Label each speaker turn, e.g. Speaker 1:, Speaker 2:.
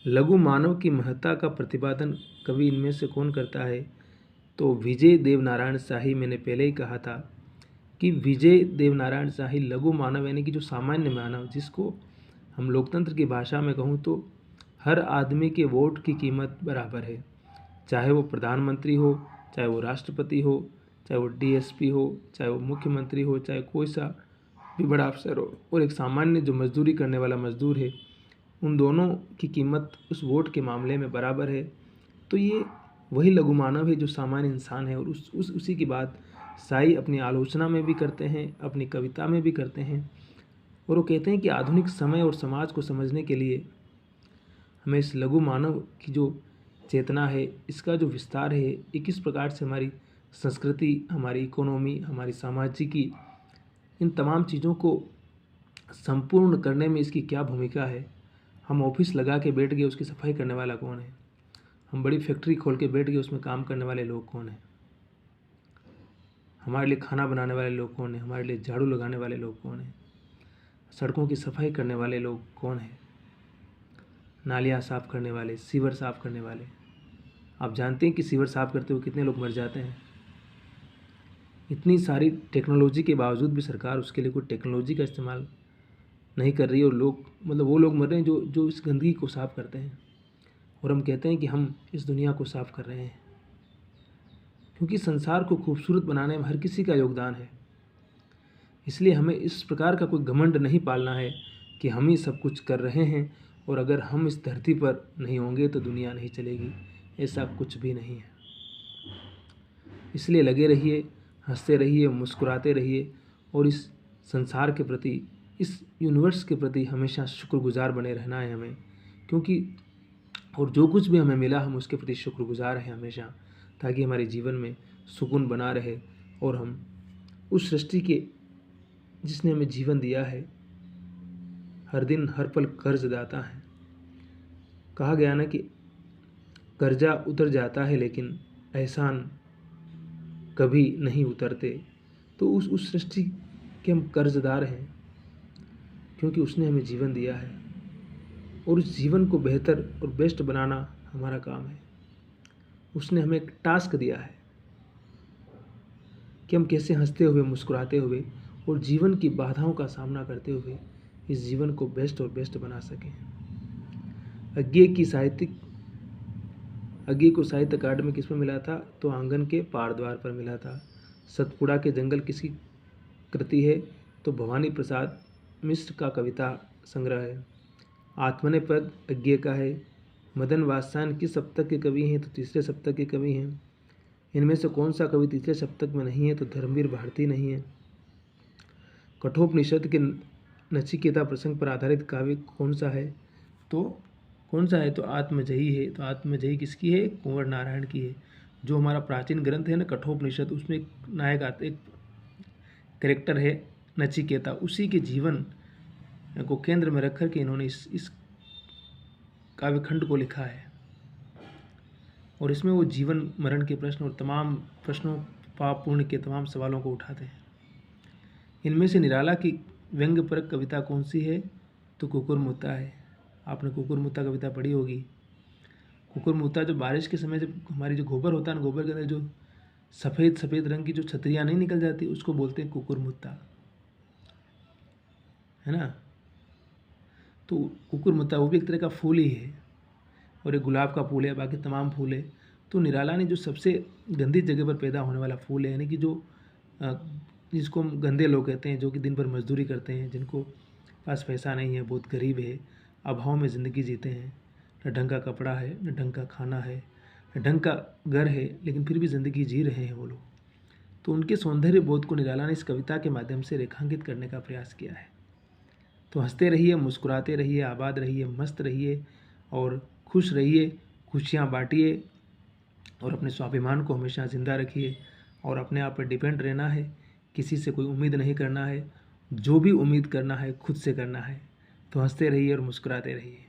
Speaker 1: लघु मानव की महत्ता का प्रतिपादन कवि इनमें से कौन करता है? तो विजय देवनारायण शाही। मैंने पहले ही कहा था कि विजय देवनारायण शाही लघु मानव यानी कि जो सामान्य मानव, जिसको हम लोकतंत्र की भाषा में कहूँ तो हर आदमी के वोट की कीमत बराबर है, चाहे वो प्रधानमंत्री हो, चाहे वो राष्ट्रपति हो, चाहे वो डीएसपी हो, चाहे वो मुख्यमंत्री हो, चाहे कोई सा भी बड़ा अफसर हो, और एक सामान्य जो मजदूरी करने वाला मजदूर है, उन दोनों की कीमत उस वोट के मामले में बराबर है। तो ये वही लघु मानव है जो सामान्य इंसान है। और उसी की बात शाही अपनी आलोचना में भी करते हैं, अपनी कविता में भी करते हैं। और वो कहते हैं कि आधुनिक समय और समाज को समझने के लिए हमें इस लघु मानव की जो चेतना है, इसका जो विस्तार है, ये किस प्रकार से हमारी संस्कृति, हमारी इकोनॉमी, हमारी सामाजिकी, इन तमाम चीज़ों को संपूर्ण करने में इसकी क्या भूमिका है। हम ऑफिस लगा के बैठ गए, उसकी सफाई करने वाला कौन है? हम बड़ी फैक्ट्री खोल के बैठ गए, उसमें काम करने वाले लोग कौन हैं? हमारे लिए खाना बनाने वाले लोग कौन हैं? हमारे लिए झाड़ू लगाने वाले लोग कौन हैं? सड़कों की सफाई करने वाले लोग कौन हैं? नालियाँ साफ़ करने वाले, सीवर साफ़ करने वाले। आप जानते हैं कि सीवर साफ़ करते हुए कितने लोग मर जाते हैं? इतनी सारी टेक्नोलॉजी के बावजूद भी सरकार उसके लिए कोई टेक्नोलॉजी का इस्तेमाल नहीं कर रही है, और लोग वो लोग मर रहे हैं जो इस गंदगी को साफ़ करते हैं। और हम कहते हैं कि हम इस दुनिया को साफ़ कर रहे हैं, क्योंकि संसार को खूबसूरत बनाने में हर किसी का योगदान है। इसलिए हमें इस प्रकार का कोई घमंड नहीं पालना है कि हम ही सब कुछ कर रहे हैं, और अगर हम इस धरती पर नहीं होंगे तो दुनिया नहीं चलेगी। ऐसा कुछ भी नहीं है। इसलिए लगे रहिए, हंसते रहिए, मुस्कुराते रहिए, और इस संसार के प्रति, इस यूनिवर्स के प्रति हमेशा शुक्रगुजार बने रहना है हमें। क्योंकि और जो कुछ भी हमें मिला, हम उसके प्रति शुक्रगुजार हैं हमेशा, ताकि हमारे जीवन में सुकून बना रहे, और हम उस सृष्टि के जिसने हमें जीवन दिया है, हर दिन हर पल कर्जदाता है। कहा गया ना कि कर्जा उतर जाता है लेकिन एहसान कभी नहीं उतरते। तो उस सृष्टि के हम कर्जदार हैं, क्योंकि उसने हमें जीवन दिया है, और उस जीवन को बेहतर और बेस्ट बनाना हमारा काम है। उसने हमें एक टास्क दिया है कि हम कैसे हंसते हुए, मुस्कुराते हुए और जीवन की बाधाओं का सामना करते हुए इस जीवन को बेस्ट और बेस्ट बना सकें। अज्ञे को साहित्य अकादमी किस पर मिला था? तो आंगन के पार द्वार पर मिला था। सतपुड़ा के जंगल किसकी कृति है? तो भवानी प्रसाद मिश्र का कविता संग्रह है। आत्मनेपद अज्ञे का है। मदन वात्स्यायन किस सप्तक के कवि हैं? तो तीसरे सप्तक के कवि हैं। इनमें से कौन सा कवि तीसरे सप्तक में नहीं है? तो धर्मवीर भारती नहीं है। कठोपनिषद के नचिकेता प्रसंग पर आधारित काव्य कौन सा है? तो आत्मजयी है। तो आत्मजयी किसकी है? कुंवर नारायण की है। जो हमारा प्राचीन ग्रंथ है ना कठोपनिषद, उसमें एक नायक आते, एक कैरेक्टर है नचिकेता, उसी के जीवन को केंद्र में रख कर के इन्होंने इस काव्यखंड को लिखा है। और इसमें वो जीवन मरण के प्रश्न और तमाम प्रश्नों, पाप पुण्य के तमाम सवालों को उठाते हैं। इनमें से निराला की व्यंग्यपरक कविता कौन सी है? तो कुकुरमुत्ता है। आपने कुकुरमुत्ता कविता पढ़ी होगी। कुकुरमुत्ता जो बारिश के समय जब हमारी जो गोबर होता है ना, गोबर के अंदर जो सफ़ेद सफ़ेद रंग की जो छतरियाँ नहीं निकल जाती, उसको बोलते हैं कुकुरमुत्ता, है ना। तो कुकुरमुत्ता वो भी एक तरह का फूल ही है, और एक गुलाब का फूल है, बाकी तमाम फूल है। तो निराला ने जो सबसे गंदी जगह पर पैदा होने वाला फूल है, यानी कि जो जिसको हम गंदे लोग कहते हैं, जो कि दिन भर मजदूरी करते हैं, जिनको पास पैसा नहीं है, बहुत गरीब है, अभाव में ज़िंदगी जीते हैं, न ढंग का कपड़ा है, न ढंग का खाना है, न ढंग का घर है, लेकिन फिर भी ज़िंदगी जी रहे हैं वो लोग। तो उनके सौंदर्य बोध को निराला ने इस कविता के माध्यम से रेखांकित करने का प्रयास किया है। तो हंसते रहिए, मुस्कुराते रहिए, आबाद रहिए, मस्त रहिए और खुश रहिए, खुशियाँ बांटिए, और अपने स्वाभिमान को हमेशा ज़िंदा रखिए, और अपने आप पर डिपेंड रहना है। किसी से कोई उम्मीद नहीं करना है। जो भी उम्मीद करना है खुद से करना है। तो हंसते रहिए और मुस्कुराते रहिए।